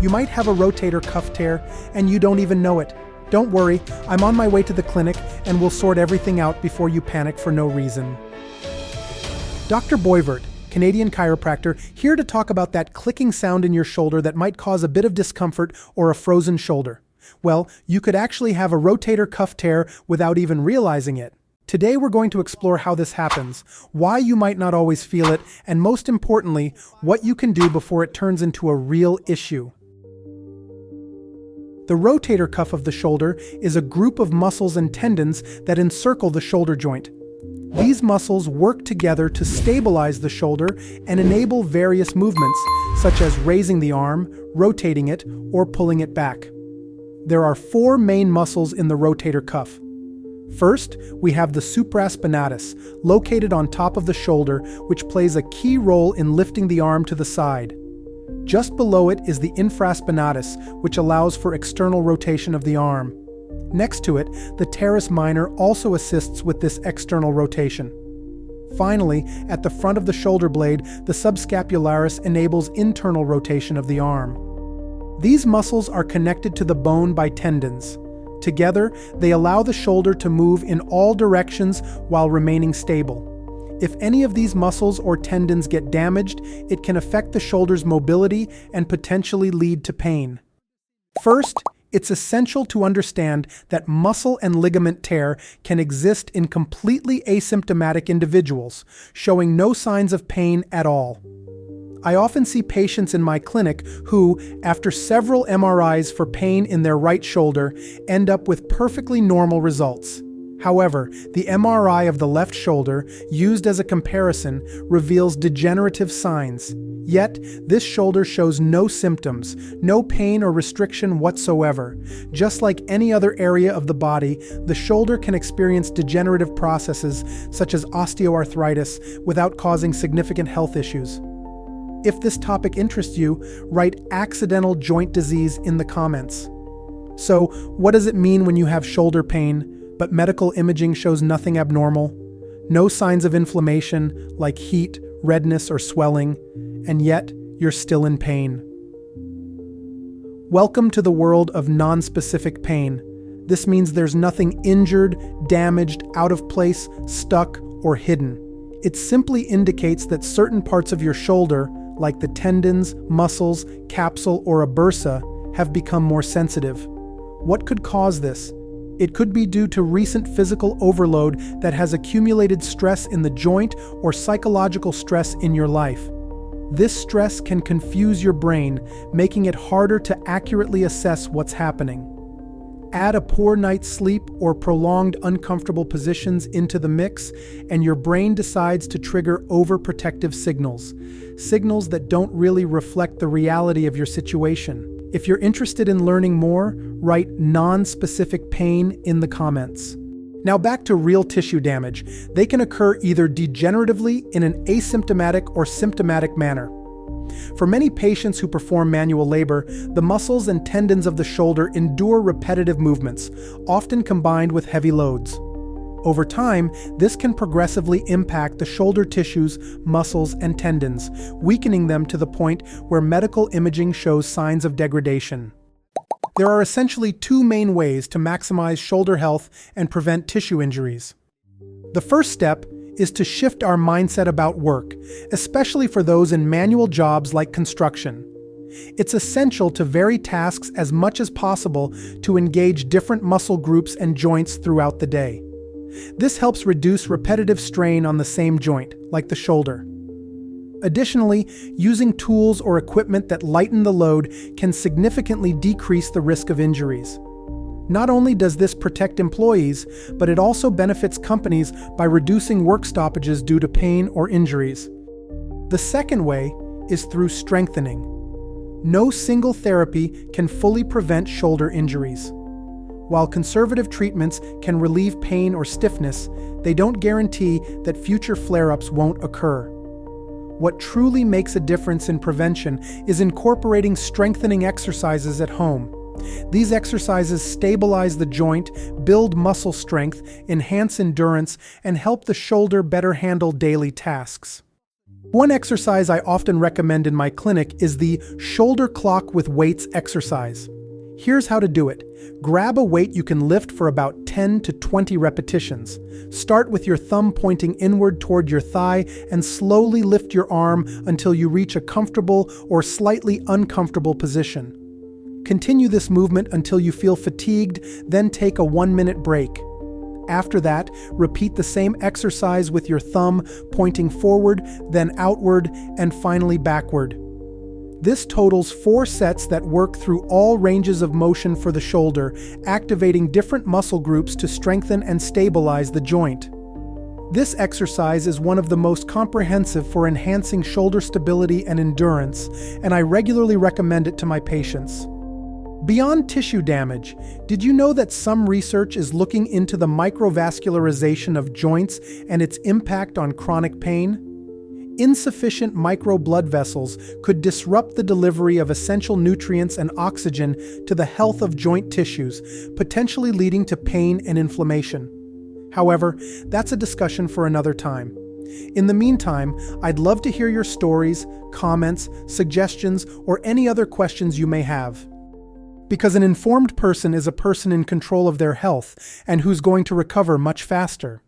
You might have a rotator cuff tear and you don't even know it. Don't worry, I'm on my way to the clinic and we'll sort everything out before you panic for no reason. Dr. Boisvert, Canadian chiropractor, here to talk about that clicking sound in your shoulder that might cause a bit of discomfort or a frozen shoulder. Well, you could actually have a rotator cuff tear without even realizing it. Today we're going to explore how this happens, why you might not always feel it, and most importantly, what you can do before it turns into a real issue. The rotator cuff of the shoulder is a group of muscles and tendons that encircle the shoulder joint. These muscles work together to stabilize the shoulder and enable various movements, such as raising the arm, rotating it, or pulling it back. There are four main muscles in the rotator cuff. First, we have the supraspinatus, located on top of the shoulder, which plays a key role in lifting the arm to the side. Just below it is the infraspinatus, which allows for external rotation of the arm. Next to it, the teres minor also assists with this external rotation. Finally, at the front of the shoulder blade, the subscapularis enables internal rotation of the arm. These muscles are connected to the bone by tendons. Together, they allow the shoulder to move in all directions while remaining stable. If any of these muscles or tendons get damaged, it can affect the shoulder's mobility and potentially lead to pain. First, it's essential to understand that muscle and ligament tear can exist in completely asymptomatic individuals, showing no signs of pain at all. I often see patients in my clinic who, after several MRIs for pain in their right shoulder, end up with perfectly normal results. However, the MRI of the left shoulder, used as a comparison, reveals degenerative signs. Yet, this shoulder shows no symptoms, no pain or restriction whatsoever. Just like any other area of the body, the shoulder can experience degenerative processes such as osteoarthritis without causing significant health issues. If this topic interests you, write accidental joint disease in the comments. So, what does it mean when you have shoulder pain, but medical imaging shows nothing abnormal? No signs of inflammation, like heat, redness, or swelling, and yet you're still in pain. Welcome to the world of non-specific pain. This means there's nothing injured, damaged, out of place, stuck, or hidden. It simply indicates that certain parts of your shoulder, like the tendons, muscles, capsule, or a bursa, have become more sensitive. What could cause this? It could be due to recent physical overload that has accumulated stress in the joint or psychological stress in your life. This stress can confuse your brain, making it harder to accurately assess what's happening. Add a poor night's sleep or prolonged uncomfortable positions into the mix, and your brain decides to trigger overprotective signals that don't really reflect the reality of your situation. If you're interested in learning more, write non-specific pain in the comments. Now back to real tissue damage. They can occur either degeneratively in an asymptomatic or symptomatic manner. For many patients who perform manual labor, the muscles and tendons of the shoulder endure repetitive movements, often combined with heavy loads. Over time, this can progressively impact the shoulder tissues, muscles, and tendons, weakening them to the point where medical imaging shows signs of degradation. There are essentially two main ways to maximize shoulder health and prevent tissue injuries. The first step is to shift our mindset about work, especially for those in manual jobs like construction. It's essential to vary tasks as much as possible to engage different muscle groups and joints throughout the day. This helps reduce repetitive strain on the same joint, like the shoulder. Additionally, using tools or equipment that lighten the load can significantly decrease the risk of injuries. Not only does this protect employees, but it also benefits companies by reducing work stoppages due to pain or injuries. The second way is through strengthening. No single therapy can fully prevent shoulder injuries. While conservative treatments can relieve pain or stiffness, they don't guarantee that future flare-ups won't occur. What truly makes a difference in prevention is incorporating strengthening exercises at home. These exercises stabilize the joint, build muscle strength, enhance endurance, and help the shoulder better handle daily tasks. One exercise I often recommend in my clinic is the shoulder clock with weights exercise. Here's how to do it. Grab a weight you can lift for about 10 to 20 repetitions. Start with your thumb pointing inward toward your thigh and slowly lift your arm until you reach a comfortable or slightly uncomfortable position. Continue this movement until you feel fatigued, then take a 1-minute break. After that, repeat the same exercise with your thumb pointing forward, then outward, and finally backward. This totals 4 sets that work through all ranges of motion for the shoulder, activating different muscle groups to strengthen and stabilize the joint. This exercise is one of the most comprehensive for enhancing shoulder stability and endurance, and I regularly recommend it to my patients. Beyond tissue damage, did you know that some research is looking into the microvascularization of joints and its impact on chronic pain? Insufficient micro blood vessels could disrupt the delivery of essential nutrients and oxygen to the health of joint tissues, potentially leading to pain and inflammation. However, that's a discussion for another time. In the meantime, I'd love to hear your stories, comments, suggestions, or any other questions you may have. Because an informed person is a person in control of their health and who's going to recover much faster.